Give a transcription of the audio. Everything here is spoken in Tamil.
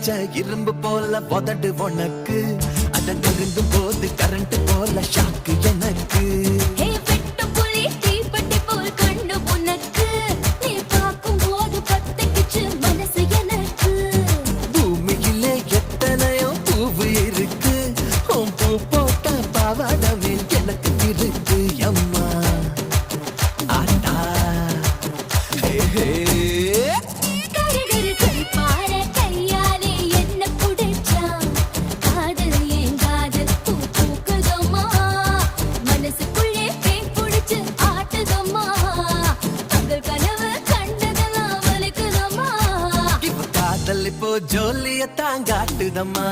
வச்ச இரும்பு போல உதடு உனக்கு அத நெருங்கும் போது கரண்ட் போல ஷாக்கு எனக்கு பூமியிலே எத்தனையோ பூவு இருக்கு உன் பூ போட்ட பாவாடமே எனக்கு இருக்கு அம்மா ஆட்டா ஹே ஹே இப்போ ஜோலிய தாங்காட்டுதம்மா